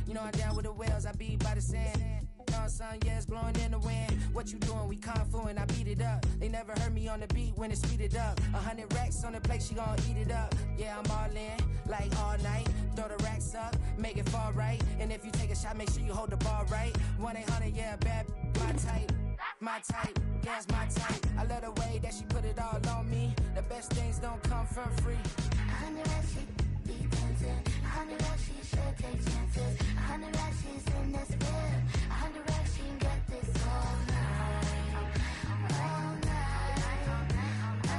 You know I'm down with the whales, I be by the sand. Sun, yeah, it's blowing in the wind. What you doing? We kung fu and I beat it up. They never heard me on the beat when it's speeded up. 100 racks on the plate, she gon' eat it up. Yeah, I'm all in, like all night. Throw the racks up, make it fall right. And if you take a shot, make sure you hold the ball right. 1-800, yeah, bad, my type. My type, yeah, it's my type. I love the way that she put it all on me. The best things don't come for free. 100 racks, she be dancing. 100 racks, she should take chances. 100 racks, she's in this whip. 100 racks, she can get this all night. All night. All night.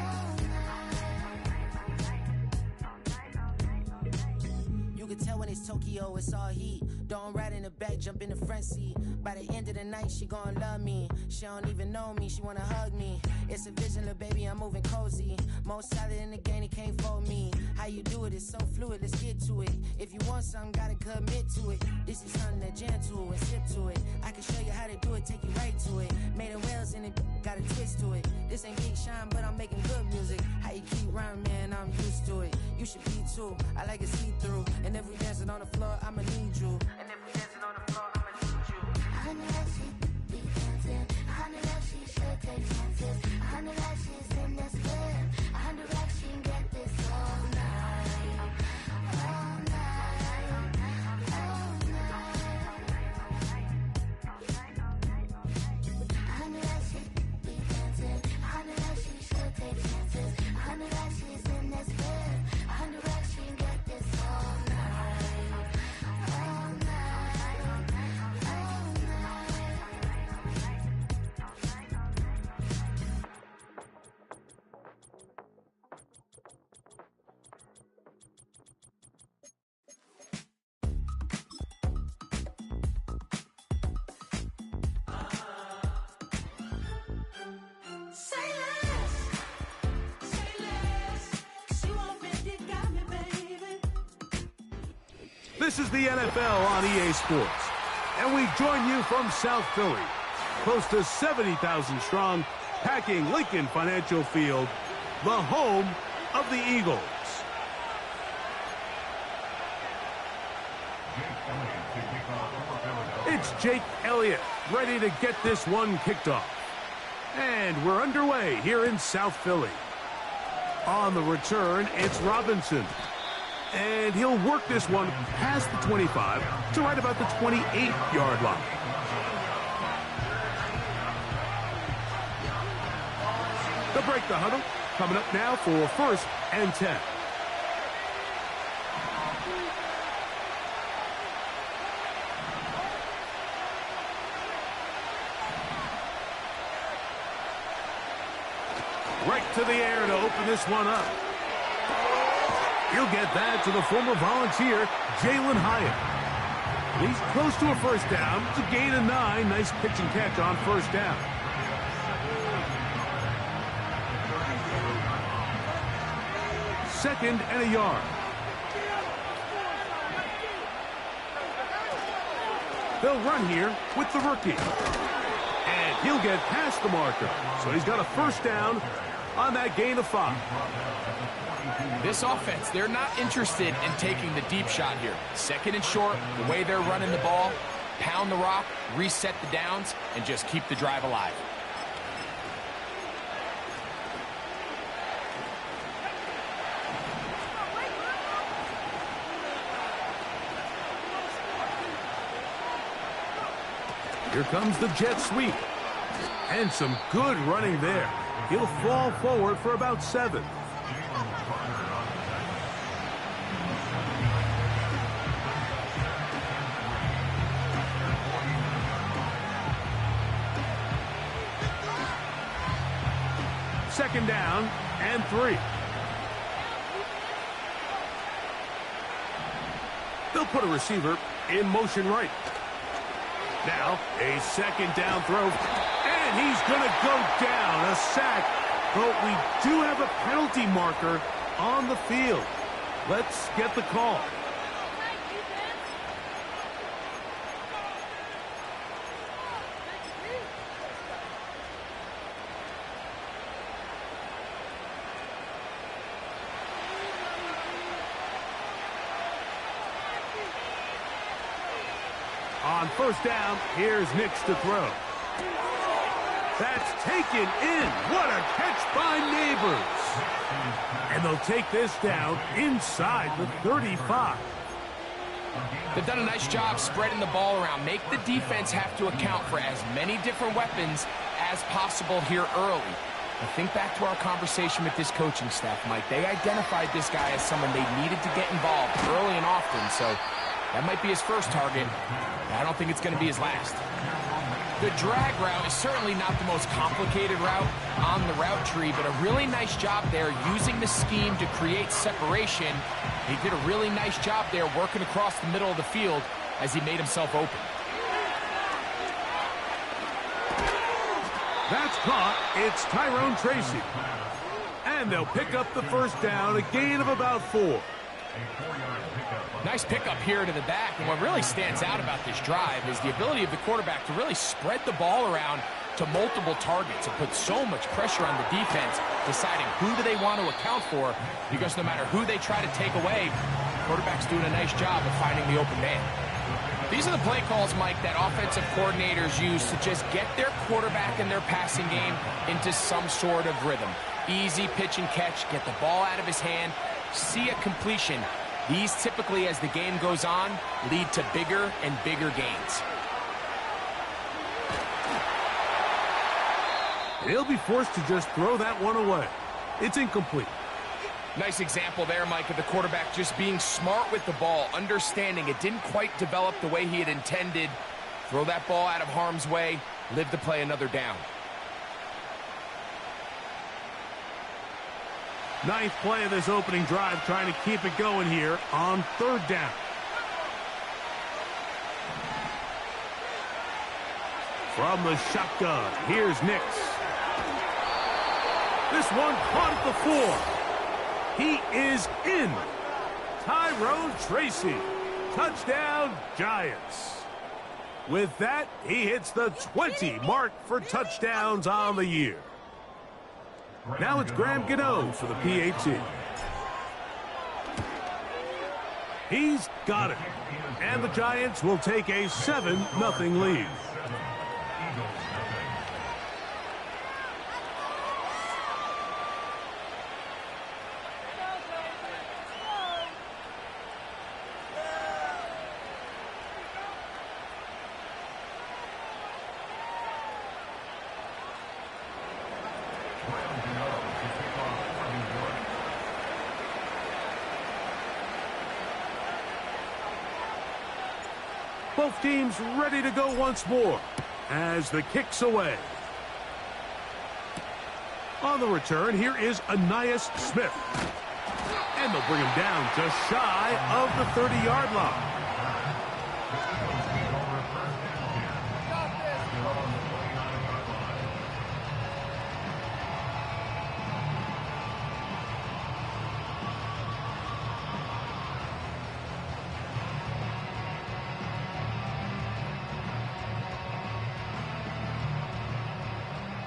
You can tell when it's Tokyo, it's all heat. Don't ride in the back, jump in the front seat. By the end of the night, she gon' love me. She don't even know me, she wanna hug me. It's a vision, little baby, I'm moving cozy. Most solid in the game, he can't fold me. How you do it, it's so fluid, let's get to it. If you want something, gotta commit to it. This is something that jam to and sip to it. I can show you how to do it, take you right to it. Made of whales in it, got a twist to it. This ain't Big Shine, but I'm making good music. How you keep rhyming, man, I'm used to it. You should be too, I like it see-through. And if we dancing on the floor, I'ma need you. And if we dancing on the floor, I'ma need you. 100 racks, she be dancing. 100 racks, she should take chances. 100 racks, she's in this whip. 100 racks, she can get this all night. All night. All night. 100 racks, she be dancing. 100 racks, she should take chances. 100 racks, she's in this whip. 100 racks, she can get this all night. All night. All This is the NFL on EA Sports, and we join you from South Philly, close to 70,000 strong, packing Lincoln Financial Field, the home of the Eagles. It's Jake Elliott, ready to get this one kicked off. And we're underway here in South Philly. On the return, it's Robinson. And he'll work this one past the 25 to right about the 28-yard line. They'll break the huddle. Coming up now for 1st and 10. Right to the air to open this one up. He'll get that to the former Volunteer, Jalen Hyatt. He's close to a first down. It's a gain of 9. Nice pitch and catch on first down. Second and a yard. They'll run here with the rookie. And he'll get past the marker. So he's got a first down on that gain of 5. This offense, they're not interested in taking the deep shot here. Second and short, the way they're running the ball, pound the rock, reset the downs, and just keep the drive alive. Here comes the jet sweep. And some good running there. He'll fall forward for about 7. Second down and 3. They'll put a receiver in motion right. Now, a second down throw, and he's going to go down, a sack. But we do have a penalty marker on the field. Let's get the call. On first down, here's Nix to throw. That's taken in. What a catch by Neighbors. And they'll take this down inside the 35. They've done a nice job spreading the ball around. Make the defense have to account for as many different weapons as possible here early. I think back to our conversation with this coaching staff, Mike. They identified this guy as someone they needed to get involved early and often, so that might be his first target. I don't think it's going to be his last. The drag route is certainly not the most complicated route on the route tree, but a really nice job there using the scheme to create separation. He did a really nice job there working across the middle of the field as he made himself open. That's caught. It's Tyrone Tracy. And they'll pick up the first down, a gain of about 4. Nice pickup here to the back, and what really stands out about this drive is the ability of the quarterback to really spread the ball around to multiple targets and put so much pressure on the defense, deciding who do they want to account for, because no matter who they try to take away, the quarterback's doing a nice job of finding the open man. These are the play calls, Mike, that offensive coordinators use to just get their quarterback and their passing game into some sort of rhythm. Easy pitch and catch, get the ball out of his hand, see a completion. These typically, as the game goes on, lead to bigger and bigger gains. He'll be forced to just throw that one away. It's incomplete. Nice example there, Mike, of the quarterback just being smart with the ball, understanding it didn't quite develop the way he had intended. Throw that ball out of harm's way, live to play another down. Ninth play of this opening drive, trying to keep it going here on third down. From the shotgun, here's Nix. This one caught at the 4. He is in. Tyrone Tracy. Touchdown, Giants. With that, he hits the 20 mark for touchdowns on the year. Now it's Graham Gano for the PAT. He's got it. And the Giants will take a 7-0 lead. Both teams ready to go once more as the kick's away. On the return, here is Ainias Smith. And they'll bring him down just shy of the 30-yard line.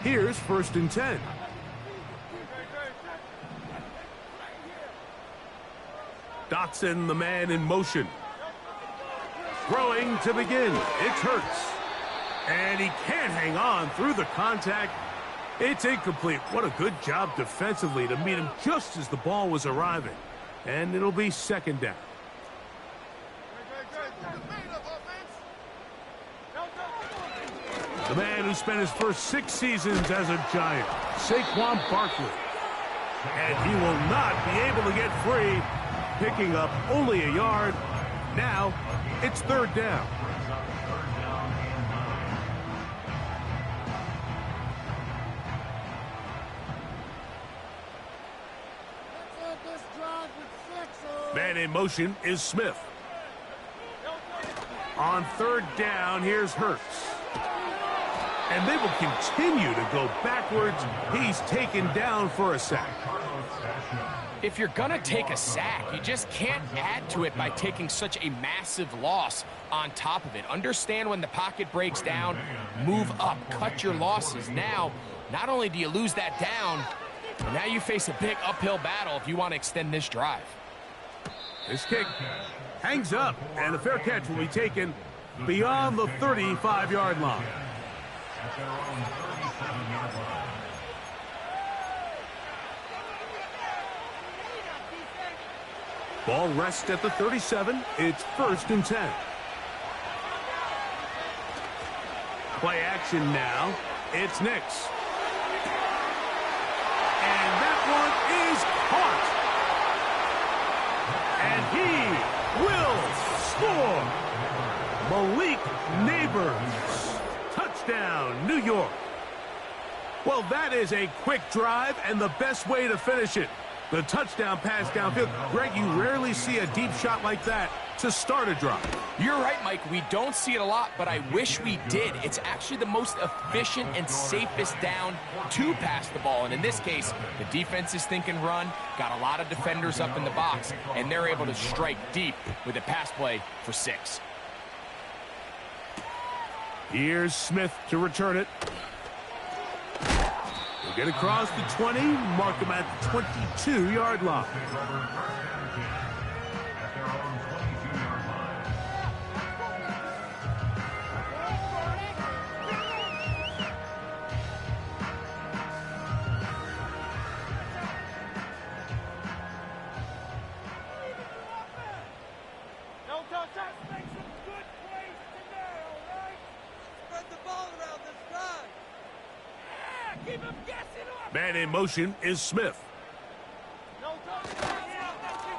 Here's 1st and 10. Dotson, the man in motion. Throwing to begin. It's Hurts. And he can't hang on through the contact. It's incomplete. What a good job defensively to meet him just as the ball was arriving. And it'll be 2nd down. The man who spent his first 6 seasons as a Giant, Saquon Barkley. And he will not be able to get free, picking up only a yard. Now, it's 3rd down. Man in motion is Smith. On 3rd down, here's Hurts. And they will continue to go backwards. He's taken down for a sack. If you're going to take a sack, you just can't add to it by taking such a massive loss on top of it. Understand when the pocket breaks down, move up, cut your losses. Now, not only do you lose that down, but now you face a big uphill battle if you want to extend this drive. This kick hangs up, and a fair catch will be taken beyond the 35-yard line. At their own 37-yard line. Ball rests at the 37. It's 1st and 10. Play action now. It's Nix. And that one is caught. And he will score. Malik Neighbors. Touchdown, New York. Well, that is a quick drive and the best way to finish it. The touchdown pass downfield. Greg, you rarely see a deep shot like that to start a drive. You're right, Mike. We don't see it a lot, but I wish we did. It's actually the most efficient and safest down to pass the ball. And in this case, the defense is thinking run, got a lot of defenders up in the box, and they're able to strike deep with a pass play for 6. Here's Smith to return it. We'll get across the 20, mark him at the 22-yard line. Man in motion is Smith.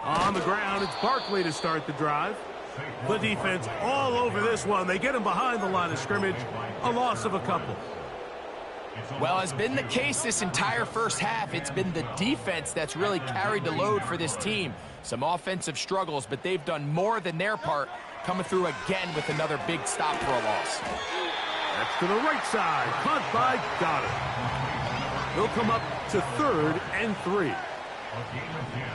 On the ground, it's Barkley to start the drive. The defense all over this one. They get him behind the line of scrimmage. A loss of a couple. Well, as been the case this entire first half, it's been the defense that's really carried the load for this team. Some offensive struggles, but they've done more than their part, coming through again with another big stop for a loss. That's to the right side. Caught by Goddard. He'll come up to 3rd and 3. A gain of 10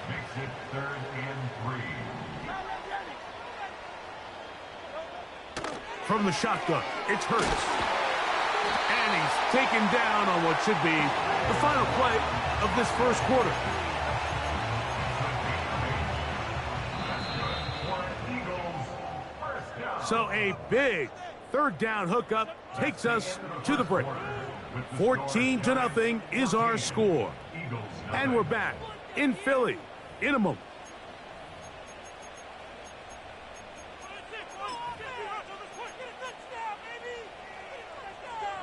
makes it 3rd and 3. From the shotgun, it's Hurts. And he's taken down on what should be the final play of this first quarter. So a big 3rd down hookup takes us to the break. 14-0 is our score. And we're back in Philly in a moment.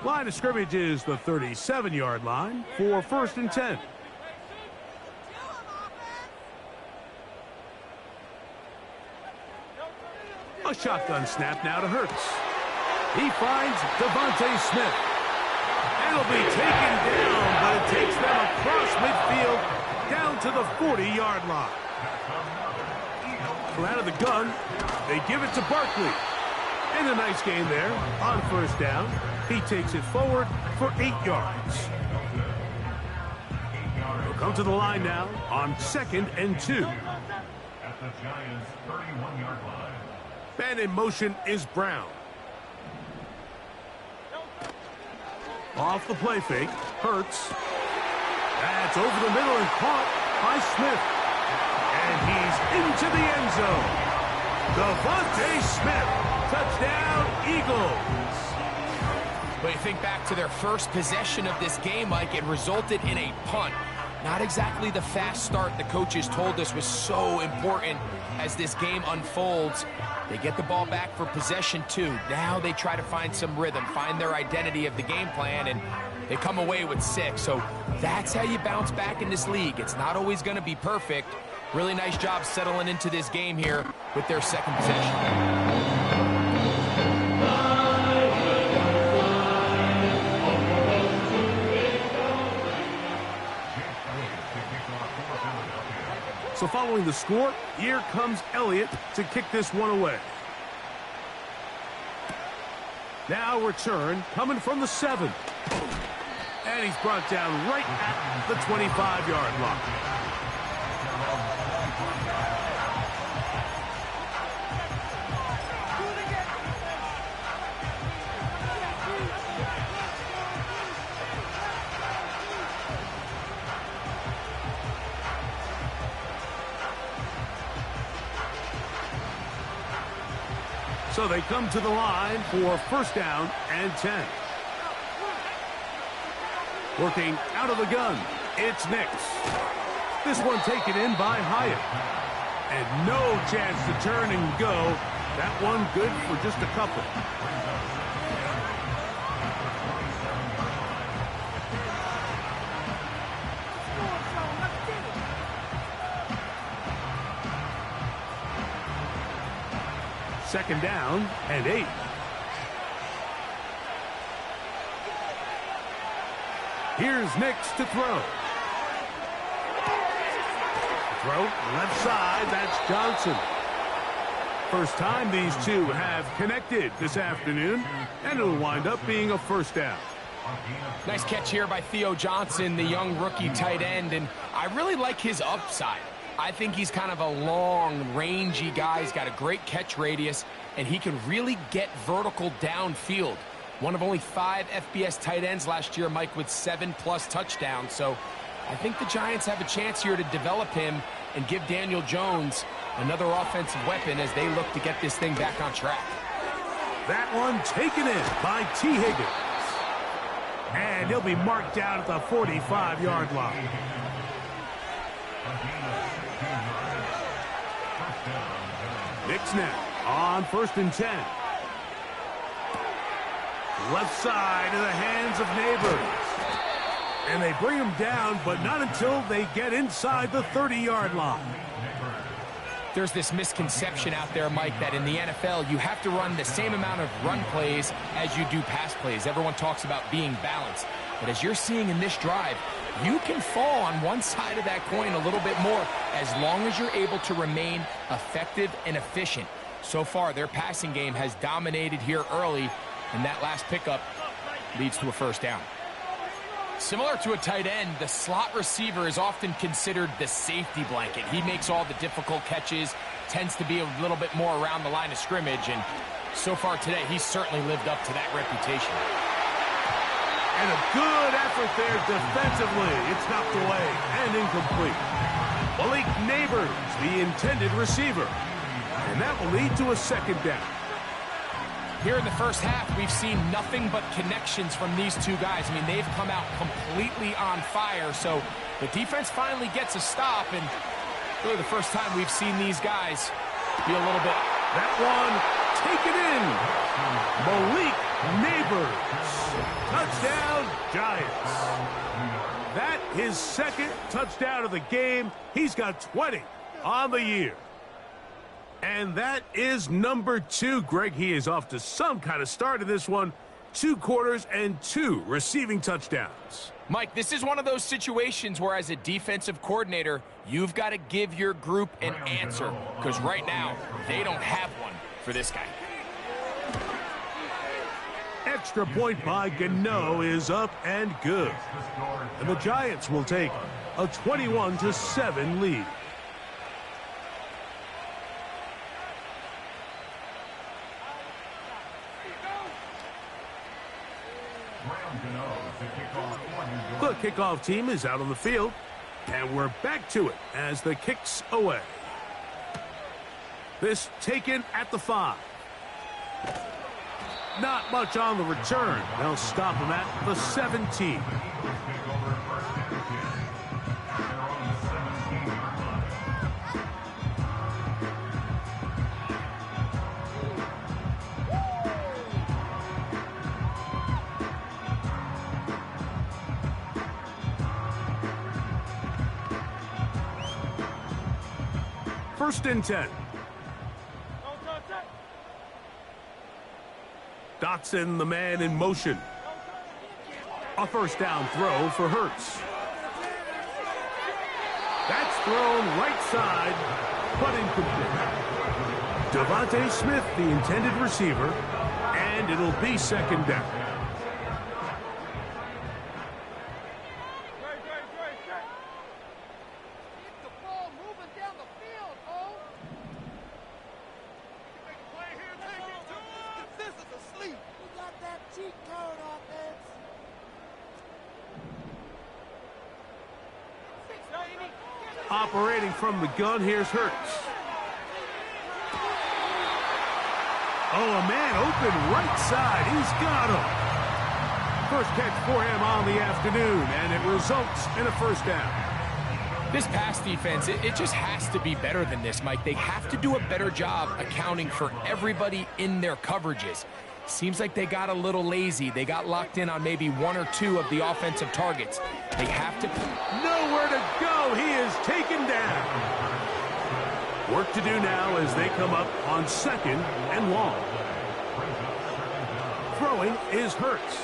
Line of scrimmage is the 37-yard line for 1st and 10. A shotgun snap now to Hurts. He finds Devontae Smith. It'll be taken down, but it takes them across midfield down to the 40-yard line. So out of the gun, they give it to Barkley. And a nice gain there on 1st down. He takes it forward for 8 yards. He'll come to the line now on 2nd and 2. At the Giants' 31-yard line. Man in motion is Brown. Off the play fake, Hurts. That's over the middle and caught by Smith. And he's into the end zone. Devontae Smith, touchdown Eagles. But you think back to their first possession of this game, Mike, it resulted in a punt. Not exactly the fast start the coaches told us was so important as this game unfolds. They get the ball back for possession 2. Now they try to find some rhythm, find their identity of the game plan, and they come away with 6. So that's how you bounce back in this league. It's not always going to be perfect. Really nice job settling into this game here with their 2nd possession. So following the score, here comes Elliott to kick this one away. Now return coming from the 7. And he's brought down right at the 25-yard line. So they come to the line for first down and 10. Working out of the gun, it's Nix. This one taken in by Hyatt. And no chance to turn and go. That one good for just a couple. Second down and 8. Here's Nix to throw. Throw left side, that's Johnson. First time these two have connected this afternoon, and it'll wind up being a first down. Nice catch here by Theo Johnson, the young rookie tight end, and I really like his upside. I think he's kind of a long, rangy guy. He's got a great catch radius, and he can really get vertical downfield. One of only 5 FBS tight ends last year, Mike, with 7+ touchdowns. So I think the Giants have a chance here to develop him and give Daniel Jones another offensive weapon as they look to get this thing back on track. That one taken in by T. Higgins. And he'll be marked down at the 45-yard line. Nix now on first and 10. Left side in the hands of Neighbors. And they bring him down, but not until they get inside the 30-yard line. There's this misconception out there, Mike, that in the NFL you have to run the same amount of run plays as you do pass plays. Everyone talks about being balanced. But as you're seeing in this drive, you can fall on one side of that coin a little bit more as long as you're able to remain effective and efficient. So far, their passing game has dominated here early, and that last pickup leads to a first down. Similar to a tight end, the slot receiver is often considered the safety blanket. He makes all the difficult catches, tends to be a little bit more around the line of scrimmage, and so far today, he's certainly lived up to that reputation. And a good effort there defensively. It's knocked away and incomplete. Malik Neighbors, the intended receiver. And that will lead to a second down. Here in the first half, we've seen nothing but connections from these two guys. I mean, they've come out completely on fire. So the defense finally gets a stop, and really the first time we've seen these guys be a little bit. That one taken in. Malik Neighbors. Touchdown, Giants. That his second touchdown of the game. He's got 20 on the year. And that is number 2. Greg, he is off to some kind of start in this one. 2 quarters and 2 receiving touchdowns. Mike, this is one of those situations where as a defensive coordinator, you've got to give your group an answer. Because right now, they don't have one for this guy. Extra point by Gano is up and good. And the Giants will take a 21-7 lead. The kickoff team is out on the field, and we're back to it as the kick's away. This taken at the 5. Not much on the return. They'll stop him at the 17. First and 10. Dotson, the man in motion. A first down throw for Hurts. That's thrown right side, but incomplete. Devontae Smith, the intended receiver, and it'll be second down. Operating from the gun, here's Hurts. Oh, a man open right side. He's got him. First catch for him on the afternoon, and it results in a first down. This pass defense, it just has to be better than this, Mike. They have to do a better job accounting for everybody in their coverages. Seems like they got a little lazy. They got locked in on maybe one or two of the offensive targets. They have to... Nowhere to go. He is taken down. Work to do now as they come up on second and long. Throwing is Hurts.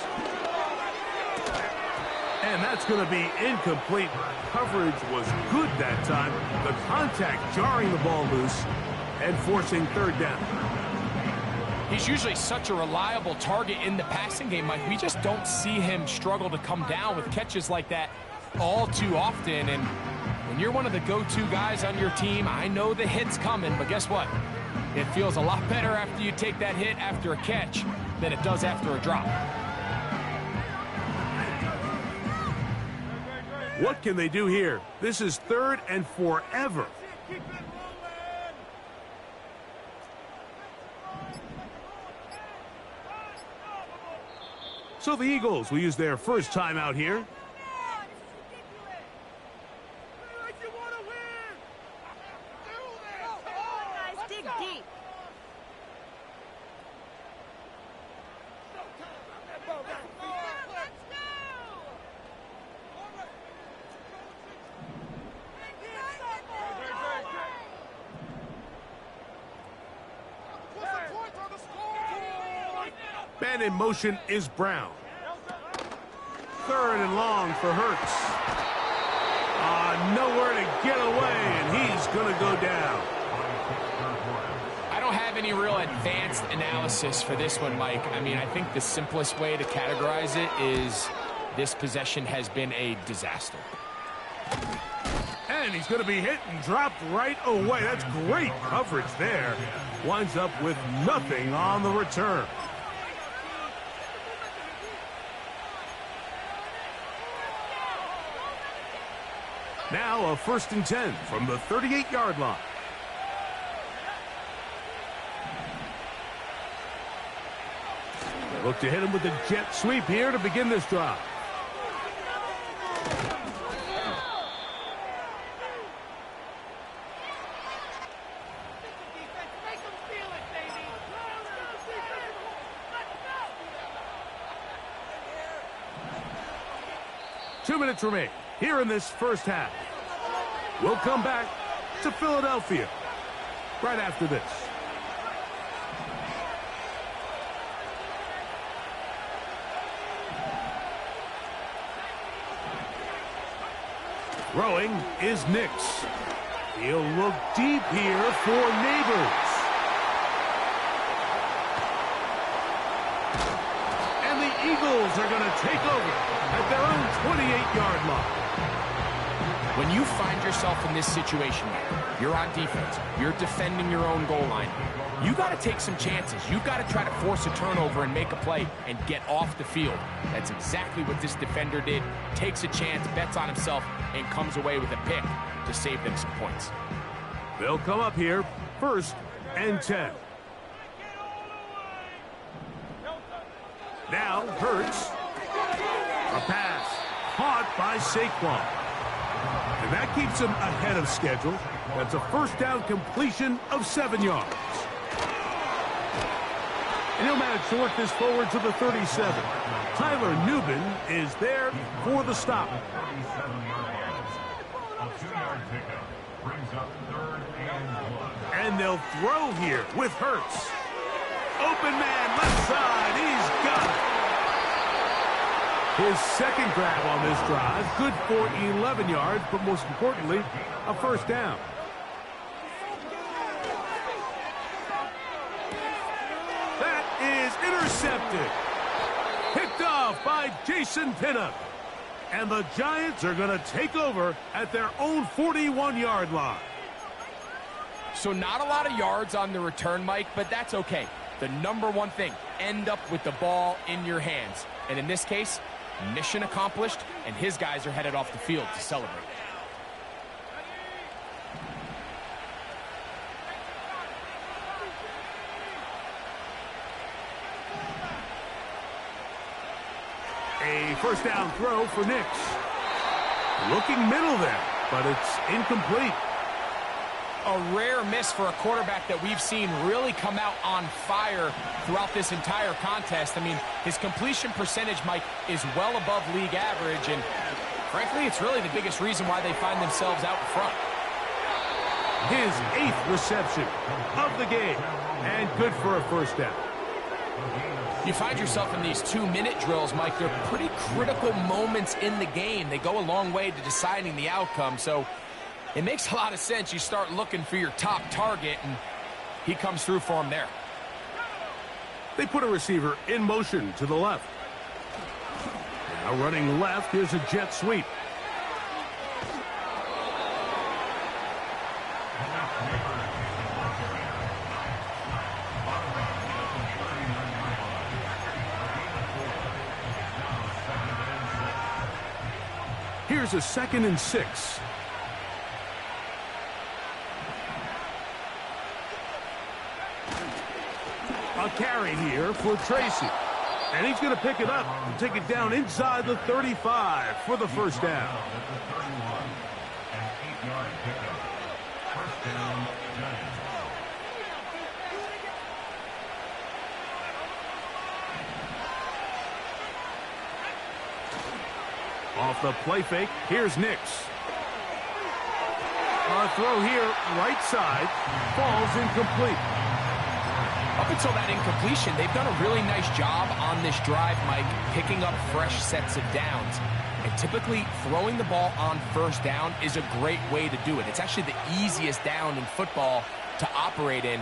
And that's going to be incomplete. Coverage was good that time. The contact jarring the ball loose and forcing third down. He's usually such a reliable target in the passing game, Mike. We just don't see him struggle to come down with catches like that all too often. And when you're one of the go-to guys on your team, I know the hit's coming, but guess what? It feels a lot better after you take that hit after a catch than it does after a drop. What can they do here? This is third and forever. So the Eagles will use their first time out here. Dig deep. Man in motion is Brown. Third and long for Hurts. Nowhere to get away, and he's going to go down. I don't have any real advanced analysis for this one, Mike. I mean, I think the simplest way to categorize it is this possession has been a disaster. And he's going to be hit and dropped right away. That's great coverage there. Winds up with nothing on the return. Now a 1st and 10 from the 38-yard line. They look to hit him with a jet sweep here to begin this drive. Two minutes remain here in this first half. We'll come back to Philadelphia right after this. Throwing is Nix. He'll look deep here for Neighbors. And the Eagles are going to take over at their own 28-yard line. When you find yourself in this situation, you're on defense, you're defending your own goal line, you got to take some chances. You've got to try to force a turnover and make a play and get off the field. That's exactly what this defender did. Takes a chance, bets on himself, and comes away with a pick to save them some points. They'll come up here, 1st and 10. Now Hurts. A pass caught by Saquon. And that keeps him ahead of schedule. That's a first down completion of 7 yards. And he'll manage to work this forward to the 37. Tyler Nubin is there for the stop. A 2-yard pickup brings up 3rd and 1. And they'll throw here with Hurts. Open man, left side. He's got it. His second grab on this drive, good for 11 yards, but most importantly, a first down. That is intercepted. Picked off by Jason Pinnock. And the Giants are going to take over at their own 41-yard line. So not a lot of yards on the return, Mike, but that's okay. The number one thing, end up with the ball in your hands. And in this case, mission accomplished, and his guys are headed off the field to celebrate. A first down throw for Nix. Looking middle there, but it's incomplete. A rare miss for a quarterback that we've seen really come out on fire throughout this entire contest. I mean, his completion percentage, Mike, is well above league average, and frankly, it's really the biggest reason why they find themselves out front. His 8th reception of the game, and good for a first down. You find yourself in these 2-minute drills, Mike. They're pretty critical moments in the game. They go a long way to deciding the outcome, so it makes a lot of sense. You start looking for your top target, and he comes through for him there. They put a receiver in motion to the left. Now running left, here's a jet sweep. Here's a 2nd and 6. A carry here for Tracy. And he's going to pick it up and take it down inside the 35 for the first down. Off the play fake, here's Nix. A throw here, right side, falls incomplete. Up until that incompletion, they've done a really nice job on this drive, Mike, picking up fresh sets of downs. And typically, throwing the ball on first down is a great way to do it. It's actually the easiest down in football to operate in.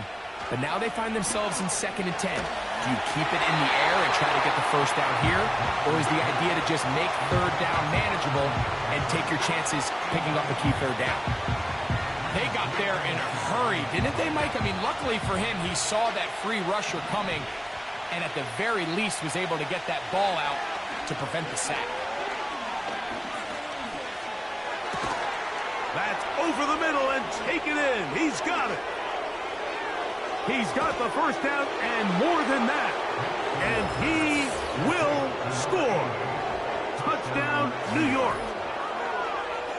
But now they find themselves in 2nd and 10. Do you keep it in the air and try to get the first down here? Or is the idea to just make third down manageable and take your chances picking up a key third down? They got there in a hurry, didn't they, Mike? I mean, luckily for him, he saw that free rusher coming and at the very least was able to get that ball out to prevent the sack. That's over the middle and take it in. He's got it. He's got the first down and more than that. And he will score. Touchdown, New York.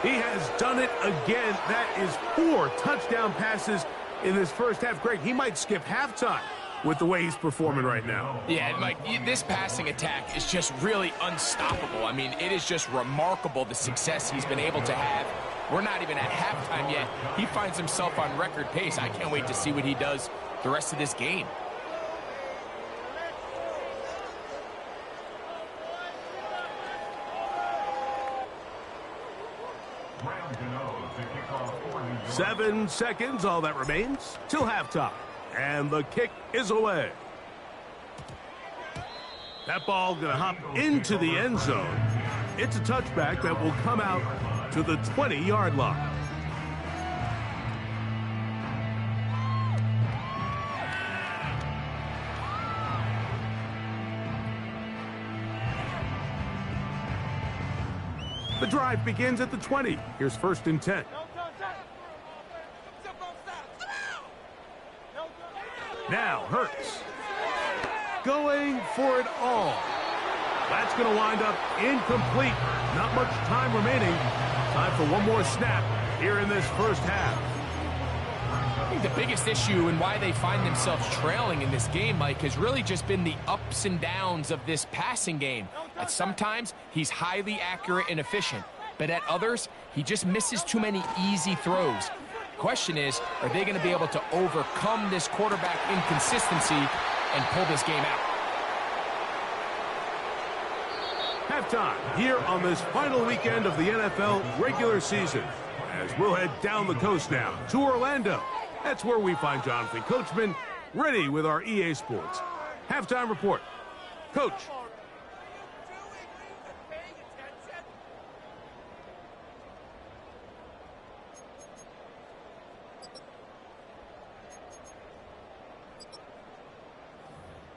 He has done it again. That is 4 touchdown passes in this first half. Greg, he might skip halftime with the way he's performing right now. Yeah, Mike, this passing attack is just really unstoppable. I mean, it is just remarkable the success he's been able to have. We're not even at halftime yet. He finds himself on record pace. I can't wait to see what he does the rest of this game. Seven seconds, all that remains, till halftime. And the kick is away. That ball going to hop into the end zone. It's a touchback that will come out to the 20-yard line. The drive begins at the 20. Here's 1st and 10. Now Hurts going for it all. That's going to wind up incomplete. Not much time remaining. Time for one more snap here in this first half. I think the biggest issue and why they find themselves trailing in this game, Mike, has really just been the ups and downs of this passing game. At sometimes, he's highly accurate and efficient, but at others, he just misses too many easy throws. Question is, are they going to be able to overcome this quarterback inconsistency and pull this game out? Halftime here on this final weekend of the NFL regular season. As we'll head down the coast now to Orlando. That's where we find Jonathan Coachman ready with our EA Sports halftime report. Coach.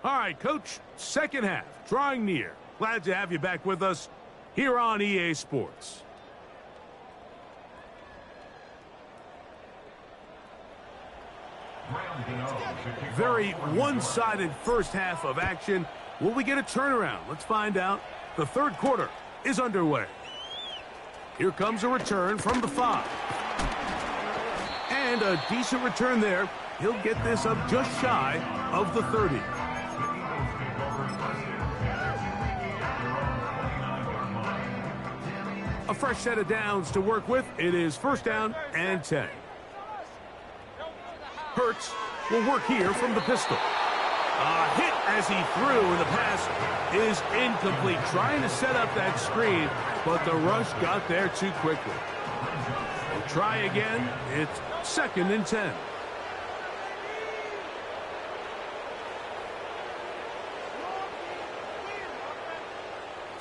All right, Coach, second half, drawing near. Glad to have you back with us here on EA Sports. Very one-sided first half of action. Will we get a turnaround? Let's find out The third quarter is underway. Here comes a return from the 5. And a decent return there. He'll get this up just shy of the 30. A fresh set of downs to work with. It is first down and 10. Hurts will work here from the pistol. A hit as he threw, and the pass is incomplete. Trying to set up that screen, but the rush got there too quickly. We'll try again. It's second and 10.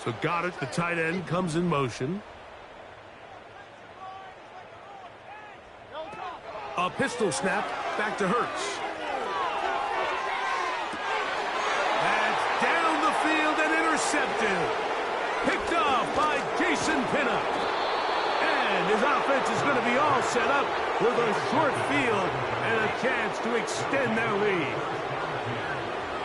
So got it. The tight end comes in motion. A pistol snap back to Hurts. That's down the field and intercepted. Picked off by Jason Pinnock. And his offense is going to be all set up with a short field and a chance to extend their lead.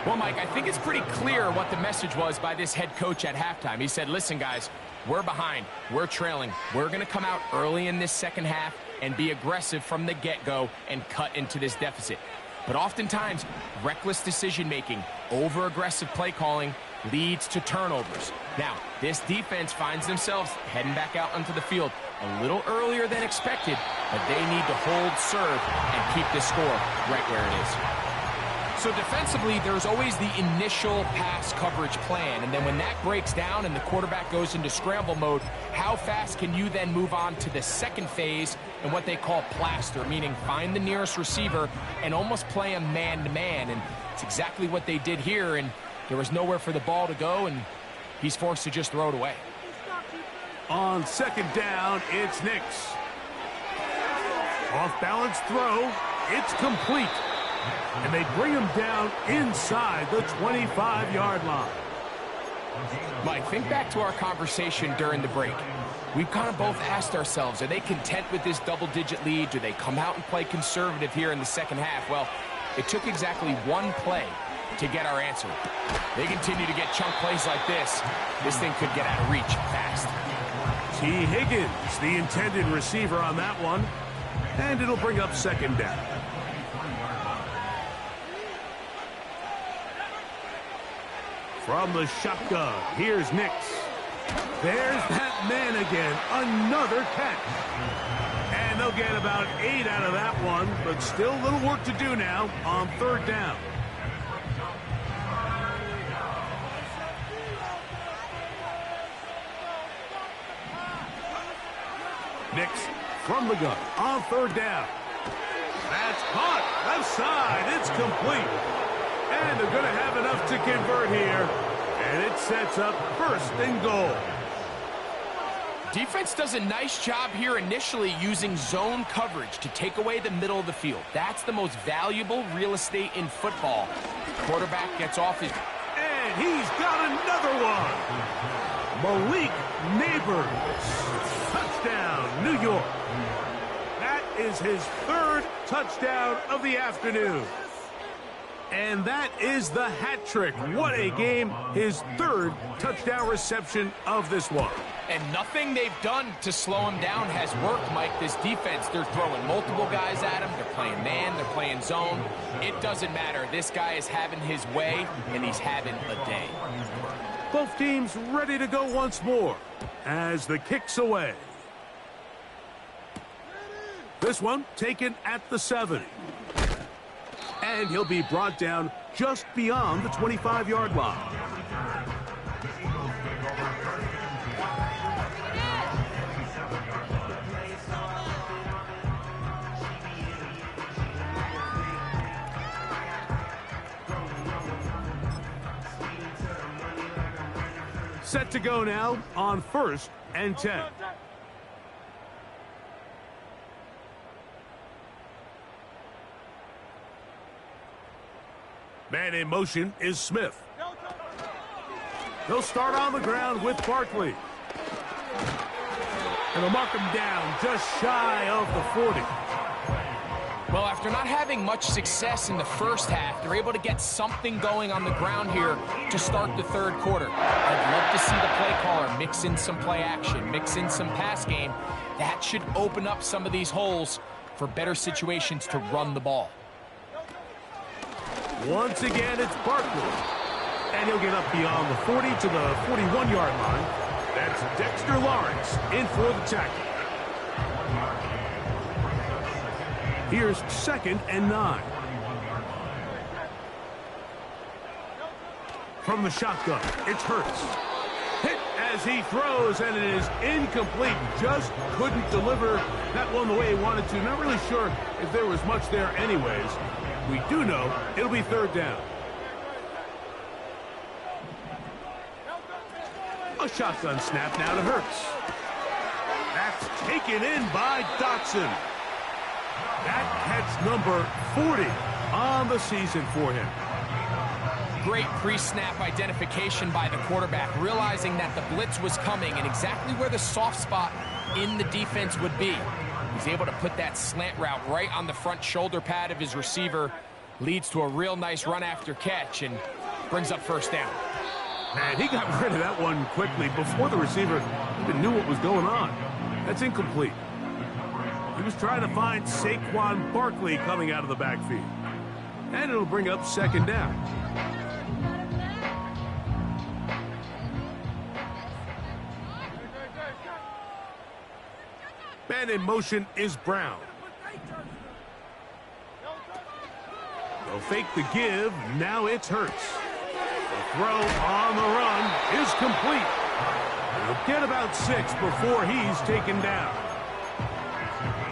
Well, Mike, I think it's pretty clear what the message was by this head coach at halftime. He said, listen, guys, we're behind. We're trailing. We're going to come out early in this second half and be aggressive from the get-go and cut into this deficit. But oftentimes, reckless decision-making, over-aggressive play calling leads to turnovers. Now, this defense finds themselves heading back out onto the field a little earlier than expected, but they need to hold serve and keep this score right where it is. So defensively, there's always the initial pass coverage plan, and then when that breaks down and the quarterback goes into scramble mode, how fast can you then move on to the second phase and what they call plaster, meaning find the nearest receiver and almost play a man-to-man, and it's exactly what they did here, and there was nowhere for the ball to go, and he's forced to just throw it away. On second down, it's Nix. Off-balance throw, it's complete. And they bring him down inside the 25-yard line. Mike, think back to our conversation during the break. We've kind of both asked ourselves, are they content with this double-digit lead? Do they come out and play conservative here in the second half? Well, it took exactly one play to get our answer. They continue to get chunk plays like this. This thing could get out of reach fast. T. Higgins, the intended receiver on that one. And it'll bring up second down. From the shotgun, here's Nix. There's that man again, another catch. And they'll get about 8 out of that one, but still a little work to do now on third down. Nix from the gun on third down. That's caught, left side, it's complete. And they're going to have enough to convert here. And it sets up first and goal. Defense does a nice job here initially using zone coverage to take away the middle of the field. That's the most valuable real estate in football. Quarterback gets off his... And he's got another one. Malik Neighbors. Touchdown, New York. That is his third touchdown of the afternoon. And that is the hat trick. What a game. His third touchdown reception of this one. And nothing they've done to slow him down has worked, Mike. This defense, they're throwing multiple guys at him. They're playing man. They're playing zone. It doesn't matter. This guy is having his way, and he's having a day. Both teams ready to go once more as the kick's away. This one taken at the 7. And he'll be brought down just beyond the 25-yard line. Set to go now on first and 10. Man in motion is Smith. They'll start on the ground with Barkley. And they'll mark him down just shy of the 40. Well, after not having much success in the first half, they're able to get something going on the ground here to start the third quarter. I'd love to see the play caller mix in some play action, mix in some pass game. That should open up some of these holes for better situations to run the ball. Once again, it's Barkley. And he'll get up beyond the 40 to the 41-yard line. That's Dexter Lawrence in for the tackle. Here's 2nd and 9. From the shotgun, it's Hurts. Hit as he throws, and it is incomplete. Just couldn't deliver that one the way he wanted to. Not really sure if there was much there anyways. We do know it'll be 3rd down. A shotgun snap now to Hurts. That's taken in by Dotson. That catch number 40 on the season for him. Great pre-snap identification by the quarterback, realizing that the blitz was coming and exactly where the soft spot in the defense would be. He's able to put that slant route right on the front shoulder pad of his receiver, leads to a real nice run after catch, and brings up 1st down. Man, he got rid of that one quickly before the receiver even knew what was going on. That's incomplete. He was trying to find Saquon Barkley coming out of the backfield. And it'll bring up 2nd down. Man in motion is Brown. They'll fake the give. Now it's Hurts. The throw on the run is complete. He'll get about 6 before he's taken down.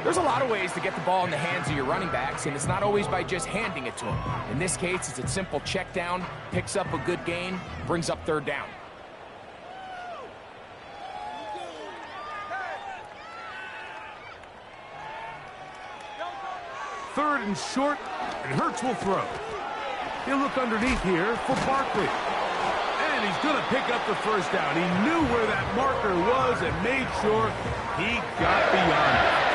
There's a lot of ways to get the ball in the hands of your running backs, and it's not always by just handing it to them. In this case, it's a simple check down, picks up a good gain, brings up 3rd down. Third and short, and Hurts will throw. He'll look underneath here for Barkley. And he's going to pick up the 1st down. He knew where that marker was and made sure he got beyond it.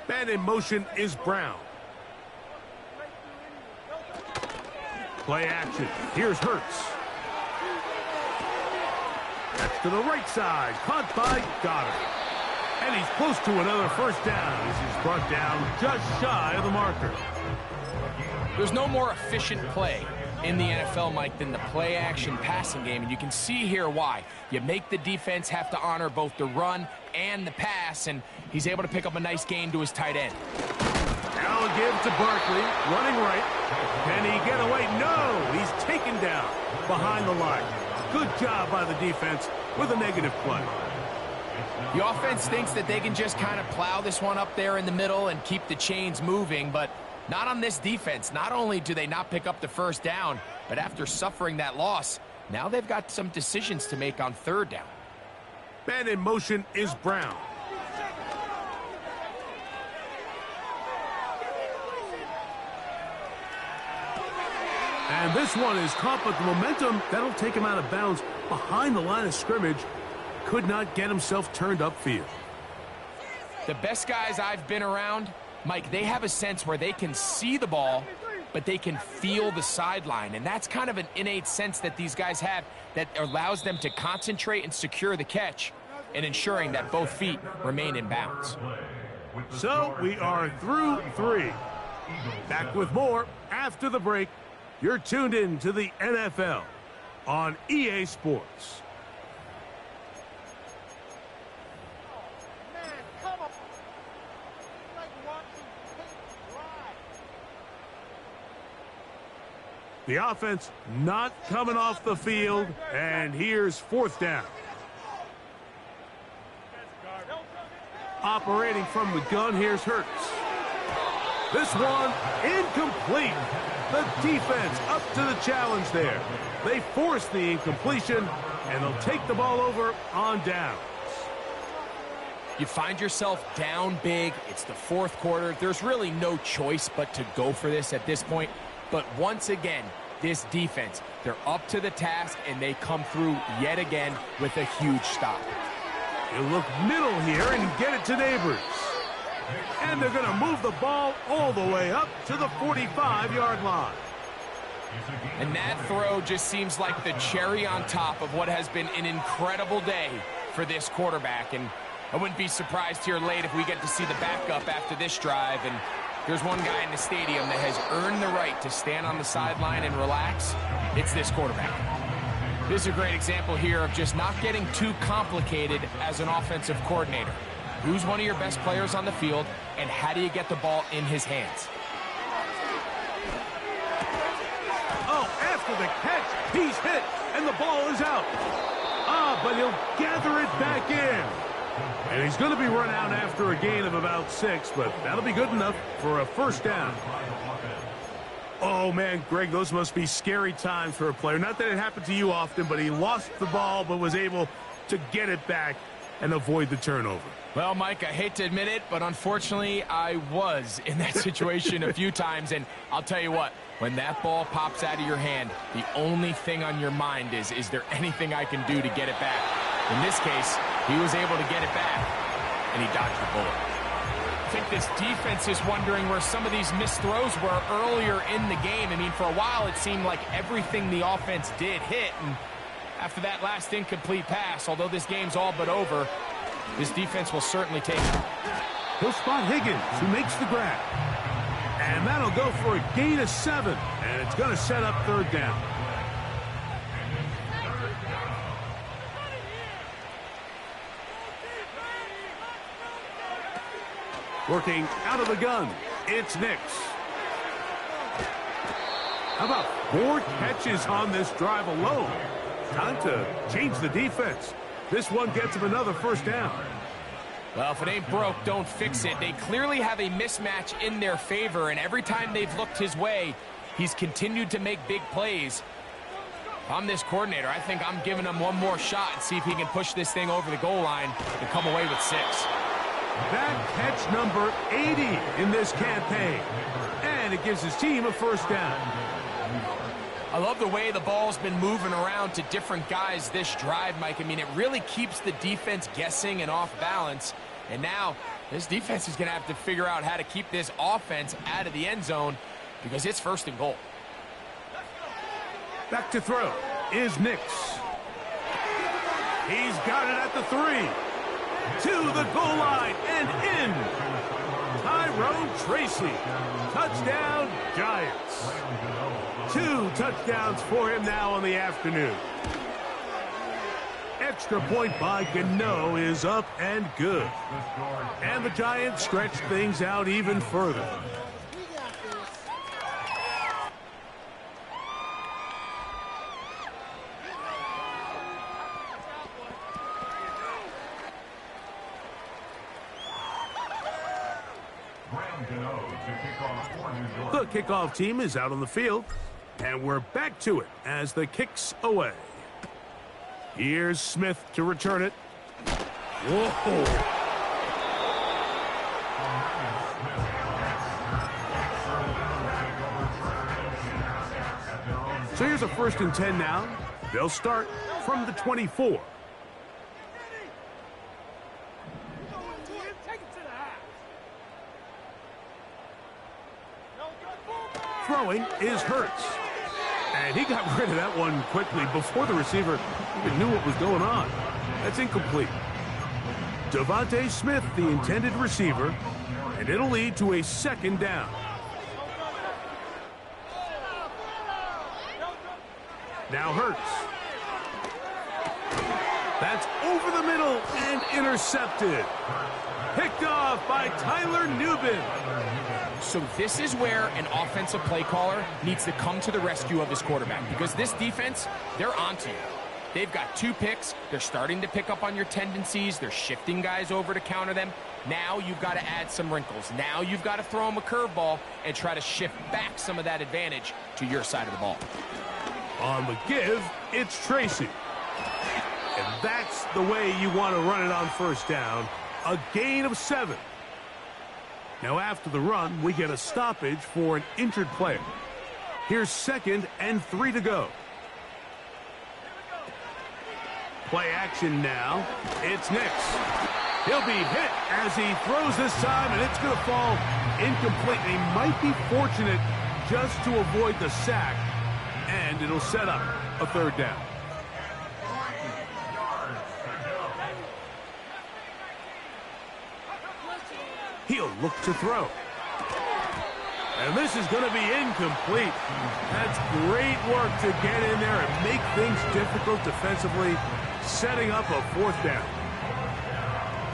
Man in motion is Brown. Play action. Here's Hurts. That's to the right side. Caught by Goddard. And he's close to another 1st down as he's brought down just shy of the marker. There's no more efficient play in the NFL, Mike, than the play-action passing game, and you can see here why. You make the defense have to honor both the run and the pass, and he's able to pick up a nice gain to his tight end. Now a give to Barkley, running right. Can he get away? No! He's taken down behind the line. Good job by the defense with a negative play. The offense thinks that they can just kind of plow this one up there in the middle and keep the chains moving, but not on this defense. Not only do they not pick up the 1st down, but after suffering that loss, now they've got some decisions to make on 3rd down. Man in motion is Brown. And this one is caught, but the momentum, that'll take him out of bounds behind the line of scrimmage. Could not get himself turned upfield. The best guys I've been around, Mike, they have a sense where they can see the ball, but they can feel the sideline. And that's kind of an innate sense that these guys have that allows them to concentrate and secure the catch and ensuring that both feet remain in bounds. So we are through 3. Back with more after the break. You're tuned in to the NFL on EA Sports. The offense not coming off the field, and here's 4th down. Operating from the gun, here's Hurts. This one incomplete. The defense up to the challenge there. They force the incompletion, and they'll take the ball over on downs. You find yourself down big. It's the 4th quarter. There's really no choice but to go for this at this point. But once again, this defense. They're up to the task, and they come through yet again with a huge stop. You look middle here and get it to Neighbors. And they're going to move the ball all the way up to the 45-yard line. And that throw just seems like the cherry on top of what has been an incredible day for this quarterback. And I wouldn't be surprised here late if we get to see the backup after this drive. And there's one guy in the stadium that has earned the right to stand on the sideline and relax. It's this quarterback. This is a great example here of just not getting too complicated as an offensive coordinator. Who's one of your best players on the field, and how do you get the ball in his hands? Oh, after the catch, he's hit, and the ball is out. But he'll gather it back in. And he's going to be run out after a gain of about 6, but that'll be good enough for a first down. Oh, man, Greg, those must be scary times for a player. Not that it happened to you often, but he lost the ball but was able to get it back and avoid the turnover. Well, Mike, I hate to admit it, but unfortunately, I was in that situation a few times. And I'll tell you what, when that ball pops out of your hand, the only thing on your mind is there anything I can do to get it back? In this case, he was able to get it back, and he dodged the bullet. I think this defense is wondering where some of these missed throws were earlier in the game. I mean, for a while, it seemed like everything the offense did hit. And after that last incomplete pass, although this game's all but over, this defense will certainly take it. He'll spot Higgins, who makes the grab. And that'll go for a gain of 7. And it's going to set up third down. Working out of the gun, it's Nix. How about 4 catches on this drive alone? Time to change the defense. This one gets him another first down. Well, if it ain't broke, don't fix it. They clearly have a mismatch in their favor, and every time they've looked his way, he's continued to make big plays. If I'm this coordinator, I think I'm giving him one more shot and see if he can push this thing over the goal line and come away with 6. That catch number 80 in this campaign. And it gives his team a first down. I love the way the ball's been moving around to different guys this drive, Mike. I mean, it really keeps the defense guessing and off balance. And now this defense is going to have to figure out how to keep this offense out of the end zone because it's first and goal. Back to throw is Nix. He's got it at the 3. To the goal line and in. Tyrone Tracy. Touchdown, Giants. 2 touchdowns for him now on the afternoon. Extra point by Gano is up and good. And the Giants stretch things out even further. The kickoff team is out on the field, and we're back to it as the kick's away. Here's Smith to return it. Whoa! So here's a 1st and 10 now. They'll start from the 24. Throwing is Hurts. And he got rid of that one quickly before the receiver even knew what was going on. That's incomplete. Devontae Smith, the intended receiver, and it'll lead to a 2nd down. Now Hurts. That's over the middle and intercepted. Picked off by Tyler Nubin. So this is where an offensive play caller needs to come to the rescue of his quarterback because this defense, they're onto you. They've got 2 picks. They're starting to pick up on your tendencies. They're shifting guys over to counter them. Now you've got to add some wrinkles. Now you've got to throw them a curveball and try to shift back some of that advantage to your side of the ball. On the give, it's Tracy. And that's the way you want to run it on first down. A gain of 7. Now after the run, we get a stoppage for an injured player. Here's 2nd and 3 to go. Play action now. It's Nix. He'll be hit as he throws this time, and it's going to fall incomplete. He might be fortunate just to avoid the sack, and it'll set up a 3rd down. He'll look to throw. And this is going to be incomplete. That's great work to get in there and make things difficult defensively, setting up a 4th down.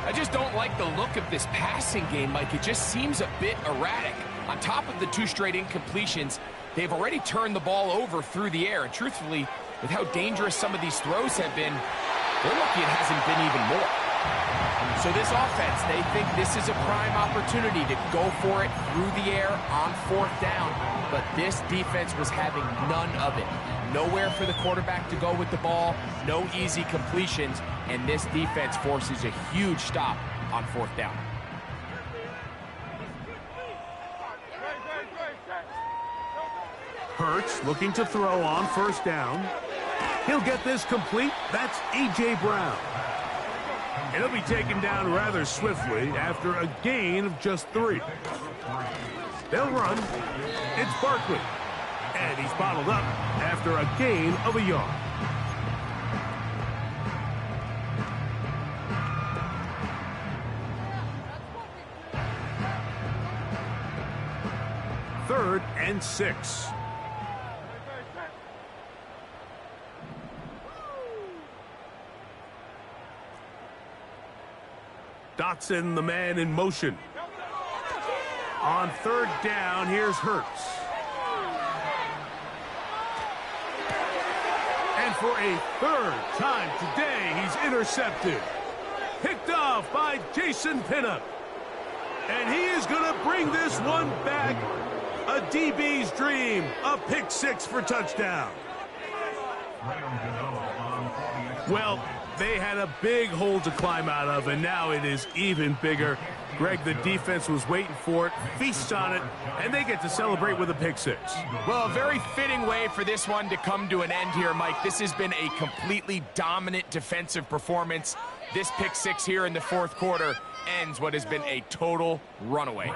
I just don't like the look of this passing game, Mike. It just seems a bit erratic. On top of the 2 straight incompletions, they've already turned the ball over through the air. And truthfully, with how dangerous some of these throws have been, they're lucky it hasn't been even more. So this offense, they think this is a prime opportunity to go for it through the air on 4th down. But this defense was having none of it. Nowhere for the quarterback to go with the ball, no easy completions, and this defense forces a huge stop on 4th down. Hurts looking to throw on 1st down. He'll get this complete. That's A.J. Brown. And he'll be taken down rather swiftly after a gain of just 3. They'll run. It's Barkley. And he's bottled up after a gain of a yard. Third and 6. Dotson, the man in motion. On 3rd down, here's Hurts. And for a 3rd time today, he's intercepted. Picked off by Jason Pinnock. And he is going to bring this one back. A DB's dream. A pick 6 for touchdown. Well, they had a big hole to climb out of, and now it is even bigger. Greg, the defense was waiting for it, feasts on it, and they get to celebrate with a pick 6. Well, a very fitting way for this one to come to an end here, Mike. This has been a completely dominant defensive performance. This pick 6 here in the 4th quarter ends what has been a total runaway.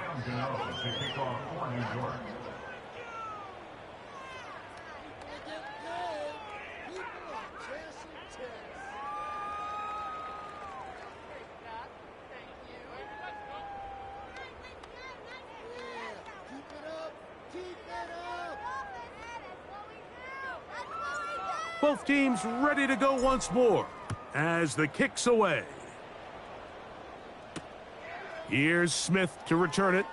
Both teams ready to go once more as the kick's away. Here's Smith to return it.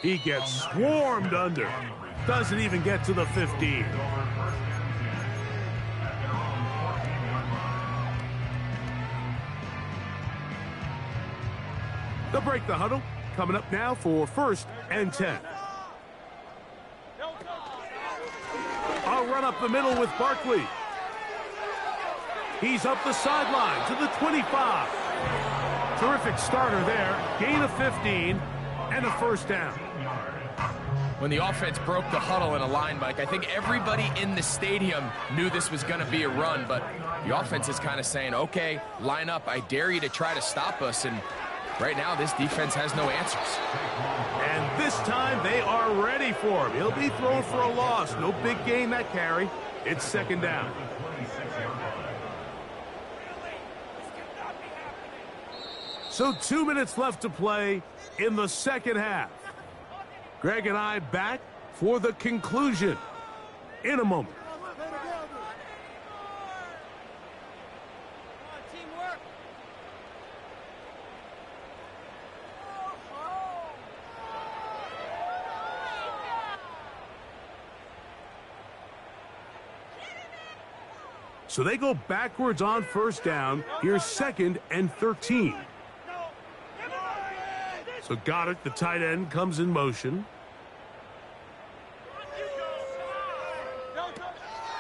He gets swarmed under. Doesn't even get to the 15. They'll break the huddle. Coming up now for 1st and 10. I'll run up the middle with Barkley. He's up the sideline to the 25. Terrific starter there. Gain of 15 and a 1st down. When the offense broke the huddle in a line, Mike, I think everybody in the stadium knew this was going to be a run, but the offense is kind of saying, okay, line up. I dare you to try to stop us, and right now this defense has no answers. And this time they are ready for him. He'll be thrown for a loss. No big gain that carry. It's 2nd down. So 2 minutes left to play in the 2nd half. Greg and I back for the conclusion in a moment. So they go backwards on 1st down. Here's 2nd and 13. So Goddard, the tight end, comes in motion.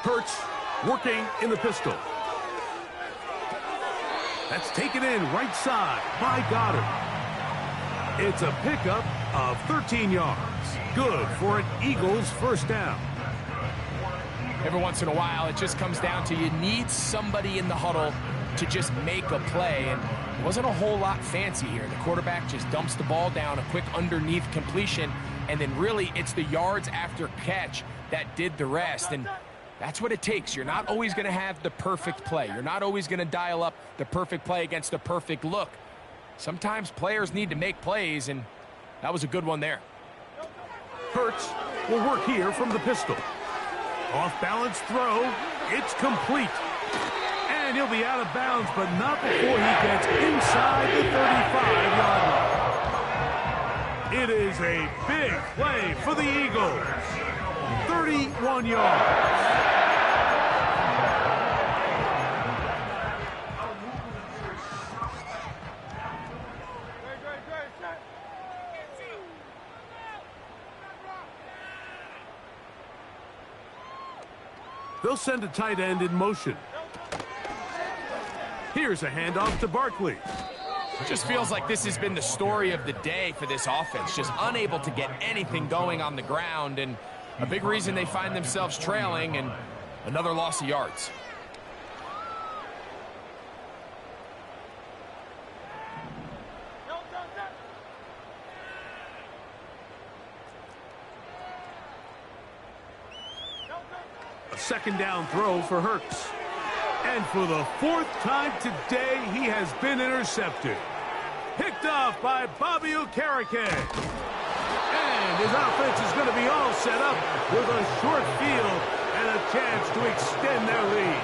Hurts working in the pistol. That's taken in right side by Goddard. It's a pickup of 13 yards. Good for an Eagles first down. Every once in a while, it just comes down to you need somebody in the huddle to just make a play, and it wasn't a whole lot fancy here. The quarterback just dumps the ball down, a quick underneath completion, and then really it's the yards after catch that did the rest, and that's what it takes. You're not always going to have the perfect play. You're not always going to dial up the perfect play against the perfect look. Sometimes players need to make plays, and that was a good one there. Hurts will work here from the pistol. Off-balance throw. It's complete. And he'll be out of bounds, but not before he gets inside the 35-yard line. It is a big play for the Eagles. 31 yards. They'll send a tight end in motion. Here's a handoff to Barkley. It just feels like this has been the story of the day for this offense. Just unable to get anything going on the ground, and a big reason they find themselves trailing, and another loss of yards. A second down throw for Hurts. And for the fourth time today, he has been intercepted. Picked off by Bobby Okereke. And his offense is going to be all set up with a short field and a chance to extend their lead.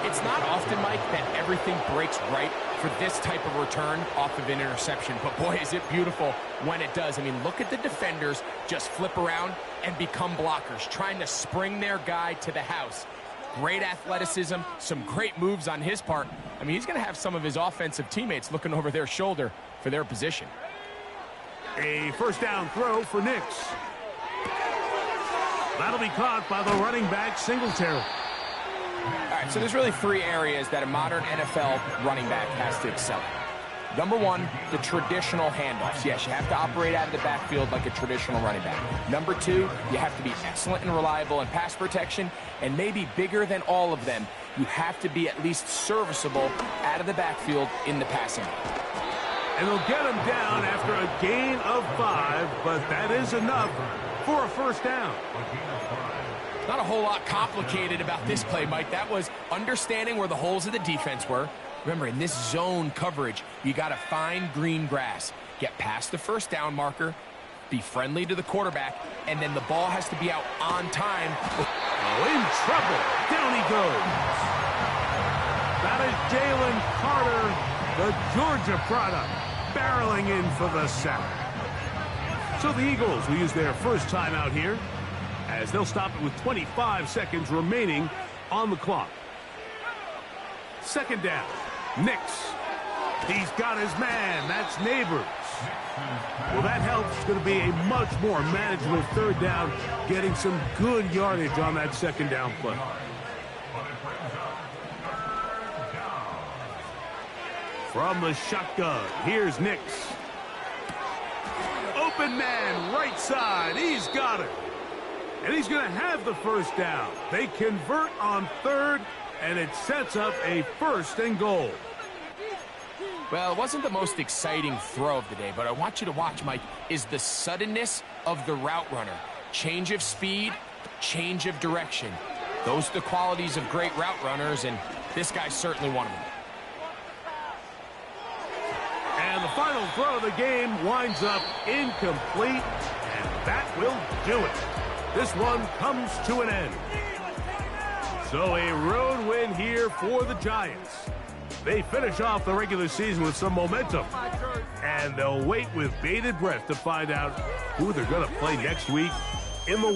It's not often, Mike, that everything breaks right for this type of return off of an interception. But boy, is it beautiful when it does. I mean, look at the defenders just flip around and become blockers, trying to spring their guy to the house. Great athleticism, some great moves on his part. I mean, he's going to have some of his offensive teammates looking over their shoulder for their position. A first down throw for Nix. That'll be caught by the running back, Singletary. All right, so there's really three areas that a modern NFL running back has to excel at. Number one, the traditional handoffs. Yes, you have to operate out of the backfield like a traditional running back. Number two, you have to be excellent and reliable in pass protection, and maybe bigger than all of them, you have to be at least serviceable out of the backfield in the passing game. And they'll get him down after a gain of 5, but that is enough for a first down. Not a whole lot complicated about this play, Mike. That was understanding where the holes of the defense were. Remember, in this zone coverage, you got to find green grass, get past the first down marker, be friendly to the quarterback, and then the ball has to be out on time. Oh, in trouble. Down he goes. That is Jalen Carter, the Georgia product, barreling in for the sack. So the Eagles will use their first timeout here, as they'll stop it with 25 seconds remaining on the clock. Second down. Nix. He's got his man. That's Neighbors. Well, that helps. It's going to be a much more manageable third down, getting some good yardage on that second down play. From the shotgun, here's Nix. Open man, right side. He's got it. And he's going to have the first down. They convert on third, and it sets up a first and goal. Well, it wasn't the most exciting throw of the day, but I want you to watch, Mike, is the suddenness of the route runner. Change of speed, change of direction. Those are the qualities of great route runners, and this guy's certainly one of them. And the final throw of the game winds up incomplete, and that will do it. This one comes to an end. So a road win here for the Giants. They finish off the regular season with some momentum, and they'll wait with bated breath to find out who they're going to play next week in the